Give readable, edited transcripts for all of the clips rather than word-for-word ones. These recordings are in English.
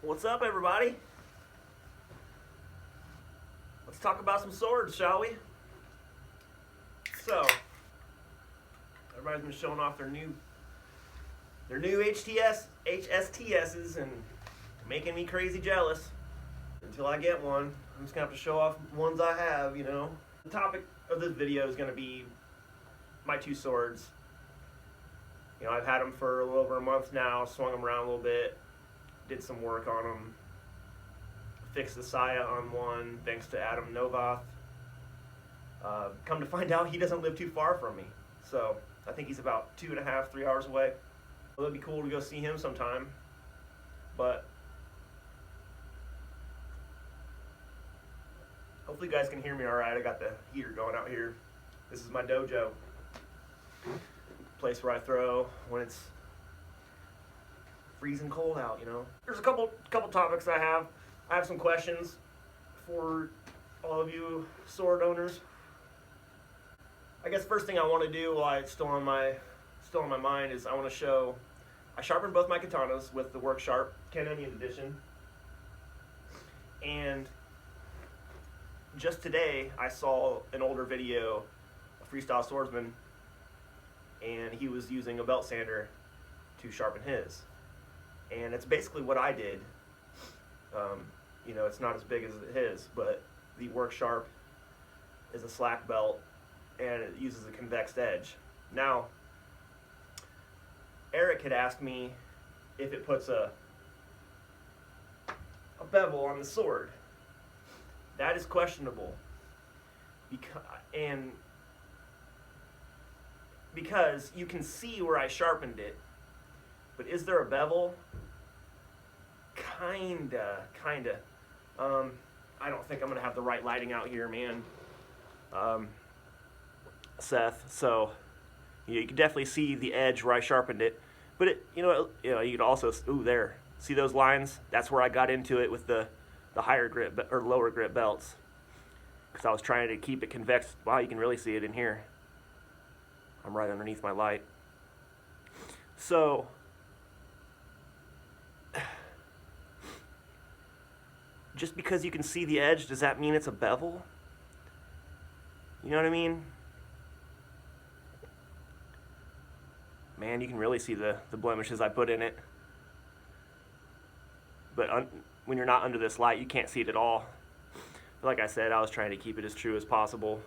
What's up, everybody? Let's talk about some swords, shall we? So, everybody's been showing off their new HSTSs and making me crazy jealous. Until I get one, I'm just gonna have to show off ones I have, you know. The topic of this video is gonna be my two swords. You know, I've had them for a little over a month now, swung them around a little bit, did some work on them, fixed the saya on one thanks to Adam Novath. Come to find out, he doesn't live too far from me, so I think he's about 2.5, 3 hours away. Well, it'd be cool to go see him sometime, but hopefully you guys can hear me all right. I got the heater going out here. This is my dojo, place where I throw when it's freezing cold out, you know. There's a couple topics I have. I have some questions for all of you sword owners. I guess first thing I want to do while it's still on my mind is I want to show. I sharpened both my katanas with the Work Sharp 10 Onion Edition, and just today I saw an older video, a freestyle swordsman, and he was using a belt sander to sharpen his, and it's basically what I did. You know, it's not as big as his, but the Work Sharp is a slack belt and it uses a convex edge. Now, Eric had asked me if it puts a bevel on the sword. That is questionable, because you can see where I sharpened it, but is there a bevel? Kinda. I don't think I'm gonna have the right lighting out here, man, Seth. So you can definitely see the edge where I sharpened it, but you could also see those lines. That's where I got into it with the higher grip or lower grip belts, because I was trying to keep it convex. Wow, you can really see it in here. I'm right underneath my light. So just because you can see the edge, does that mean it's a bevel? You know what I mean? Man, you can really see the blemishes I put in it. But when you're not under this light, you can't see it at all. But like I said, I was trying to keep it as true as possible,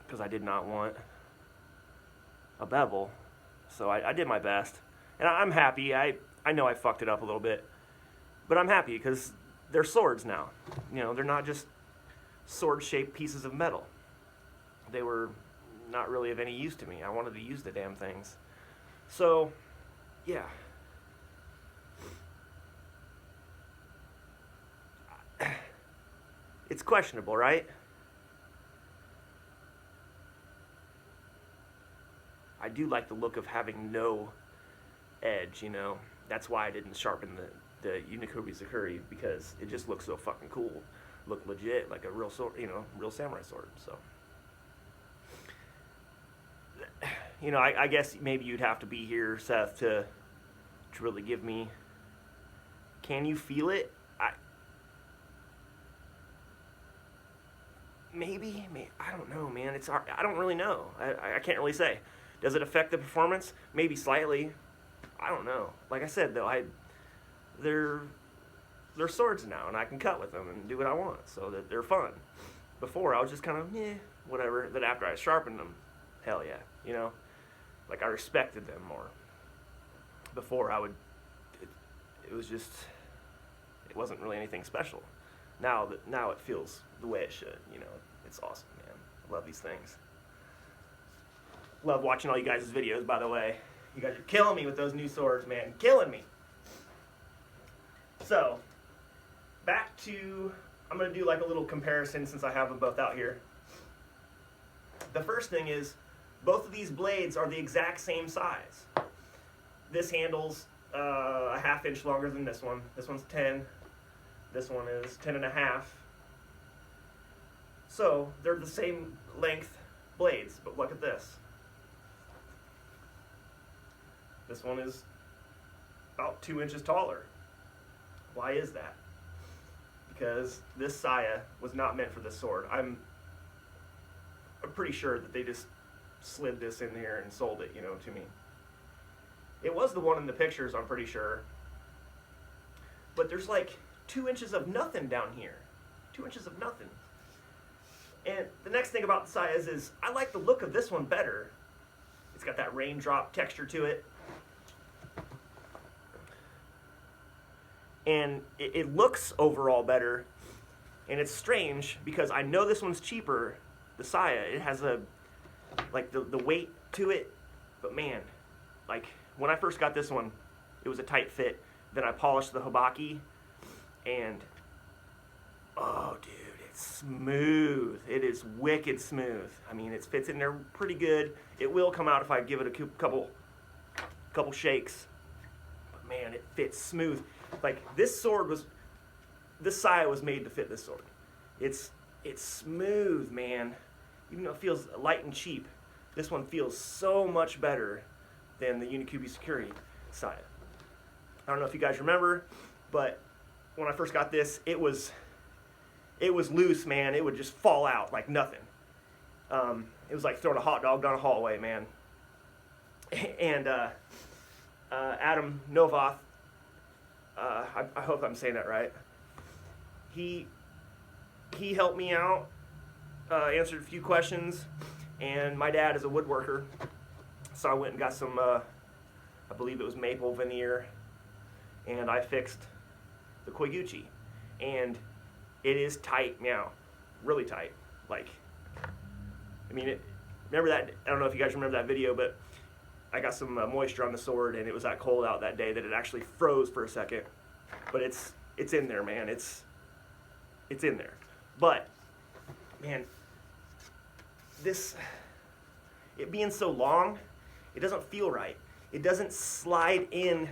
because I did not want a bevel. So I did my best. And I'm happy. I know I fucked it up a little bit, but I'm happy because they're swords now. You know, they're not just sword-shaped pieces of metal. They were not really of any use to me. I wanted to use the damn things. So, yeah. It's questionable, right? I do like the look of having no edge, you know. That's why I didn't sharpen the Unikuri Zakuri, because it just looks so fucking cool. Look legit, like a real sword, you know, real samurai sword. So, you know, I guess maybe you'd have to be here, Seth, to really give me. Can you feel it? Maybe. I don't know, man. It's hard. I don't really know. I can't really say. Does it affect the performance? Maybe slightly. I don't know. Like I said, though, they're swords now, and I can cut with them and do what I want, so that they're fun. Before, I was just kind of, whatever. Then after I sharpened them, hell yeah, you know? Like, I respected them more. Before, it was just, it wasn't really anything special. Now it feels the way it should, you know? It's awesome, man. I love these things. Love watching all you guys' videos, by the way. You guys are killing me with those new swords, man. Killing me. So, back to, I'm going to do like a little comparison since I have them both out here. The first thing is, both of these blades are the exact same size. This handle's a 1/2 inch longer than this one. This one's 10. This one is 10.5. So, they're the same length blades, but look at this. This one is about 2 inches taller. Why is that? Because this saya was not meant for this sword. I'm pretty sure that they just slid this in here and sold it, you know, to me. It was the one in the pictures, I'm pretty sure. But there's like 2 inches of nothing down here. 2 inches of nothing. And the next thing about the sayas is I like the look of this one better. It's got that raindrop texture to it. And it looks overall better. And it's strange because I know this one's cheaper, the saya. It has a, like the weight to it. But man, like when I first got this one, it was a tight fit. Then I polished the hibaki and, oh dude, it's smooth. It is wicked smooth. I mean, it fits in there pretty good. It will come out if I give it a couple shakes. But man, it fits smooth. Like this saya was made to fit this sword. It's smooth, man. Even though it feels light and cheap, this one feels so much better than the Unikubi Security saya. I don't know if you guys remember, but when I first got this, it was loose, man. It would just fall out like nothing. It was like throwing a hot dog down a hallway, man. And Adam Novoth, I hope I'm saying that right. He helped me out, answered a few questions, and my dad is a woodworker, so I went and got some, I believe it was maple veneer, and I fixed the Koiguchi, and it is tight now, really tight. Like, I mean, remember that? I don't know if you guys remember that video, but I got some moisture on the sword, and it was that cold out that day that it actually froze for a second. But it's in there, man. It's in there. But man, it being so long, it doesn't feel right. It doesn't slide in.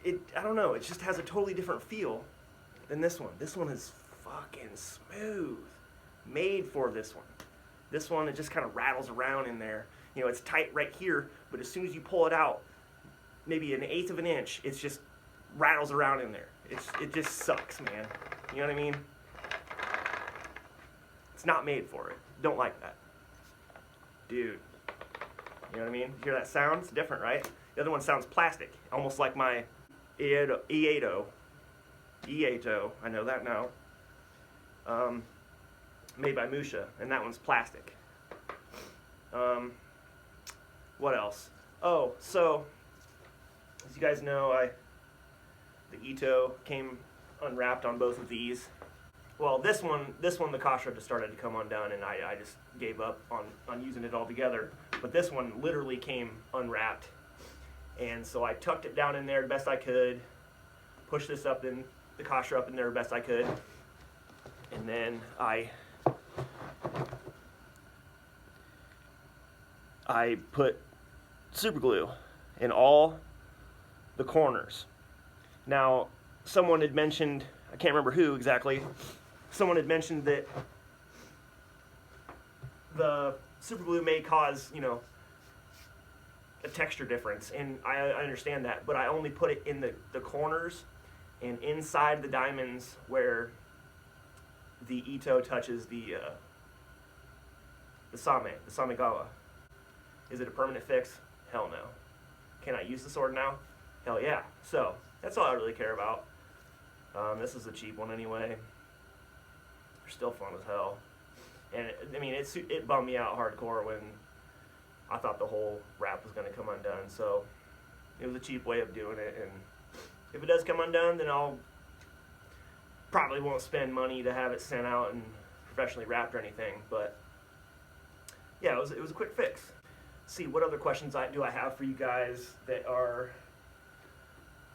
I don't know. It just has a totally different feel than this one. This one is fucking smooth. Made for this one. This one, it just kind of rattles around in there. You know, it's tight right here, but as soon as you pull it out, maybe 1/8 of an inch, it just rattles around in there. It just sucks, man. You know what I mean? It's not made for it. Don't like that. Dude. You know what I mean? Hear that sound? It's different, right? The other one sounds plastic, almost like my Ieto. I know that now. Made by Musha, and that one's plastic. What else? Oh, so as you guys know, the Ito came unwrapped on both of these. Well, this one the Kasha just started to come undone, and I just gave up on using it altogether. But this one literally came unwrapped, and so I tucked it down in there the best I could, pushed this up in the Kasha up in there the best I could, and then I put super glue in all the corners. Now, someone had mentioned, I can't remember who exactly, someone had mentioned that the super glue may cause, you know, a texture difference, and I understand that, but I only put it in the corners and inside the diamonds where the Ito touches the Samegawa. Is it a permanent fix? Hell no. Can I use the sword now? Hell yeah. So, that's all I really care about. This is a cheap one anyway. They're still fun as hell. And, I mean, it bummed me out hardcore when I thought the whole wrap was going to come undone. So, it was a cheap way of doing it. And if it does come undone, then I'll probably won't spend money to have it sent out and professionally wrapped or anything. But, yeah, it was a quick fix. See, what other questions do I have for you guys that are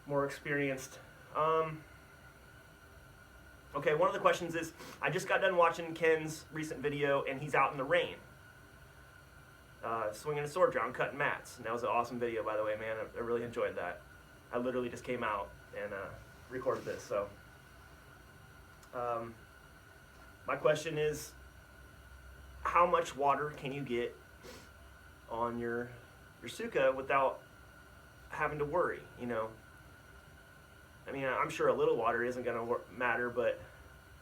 more experienced? Okay, one of the questions is, I just got done watching Ken's recent video, and he's out in the rain, swinging a sword around, cutting mats. And that was an awesome video, by the way, man. I really enjoyed that. I literally just came out and recorded this. So, my question is, how much water can you get on your Suka without having to worry, you know. I mean, I'm sure a little water isn't going to matter, but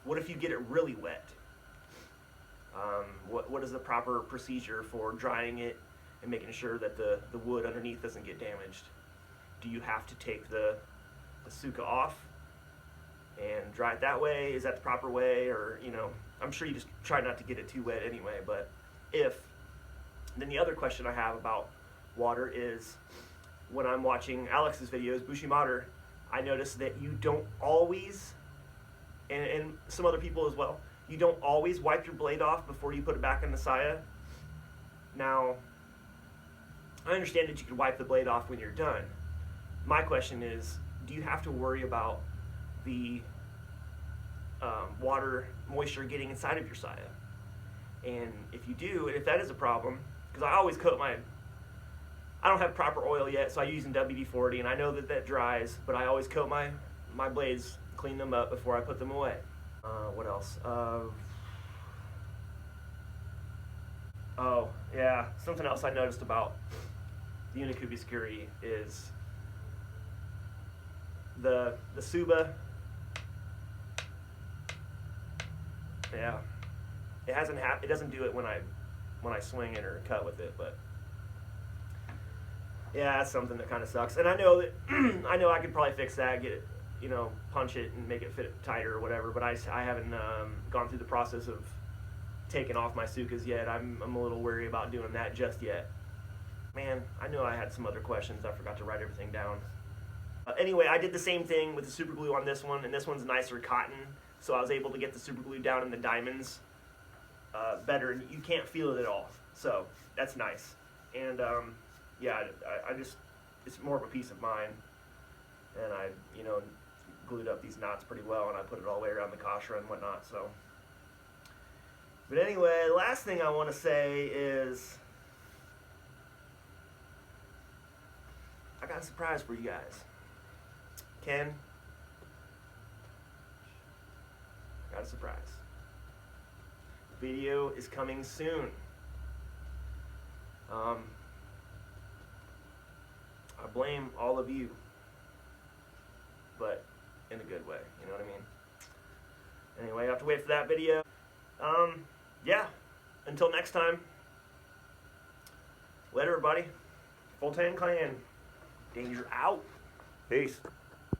what if you get it really wet? What is the proper procedure for drying it and making sure that the wood underneath doesn't get damaged? Do you have to take the suka off and dry it that way? Is that the proper way? Or, you know, I'm sure you just try not to get it too wet anyway, but then the other question I have about water is, when I'm watching Alex's videos, Bushimater, I notice that you don't always, and some other people as well, you don't always wipe your blade off before you put it back in the saya. Now, I understand that you can wipe the blade off when you're done. My question is, do you have to worry about the water moisture getting inside of your saya? And if you do, and if that is a problem, because I always coat I don't have proper oil yet, so I use WD-40, and I know that dries, but I always coat my blades, clean them up before I put them away. What else? Oh, yeah, something else I noticed about the Unikubi Security is the Suba. Yeah, it doesn't do it when I swing it or cut with it, but yeah, that's something that kind of sucks. And I know that I could probably fix that, get it, you know, punch it and make it fit tighter or whatever. But I haven't gone through the process of taking off my sukas yet. I'm a little wary about doing that just yet. Man, I know I had some other questions. I forgot to write everything down. Anyway, I did the same thing with the super glue on this one, and this one's nicer cotton, so I was able to get the super glue down in the diamonds better, and you can't feel it at all. So that's nice. And yeah, I just, it's more of a peace of mind. And I, you know, glued up these knots pretty well, and I put it all the way around the kashra and whatnot. So, but anyway, the last thing I want to say is, I got a surprise for you guys. Ken, I got a surprise. The video is coming soon. I blame all of you, but in a good way, you know what I mean? Anyway, I have to wait for that video. Yeah, until next time, later everybody. Full Tan Clan, danger out. Peace.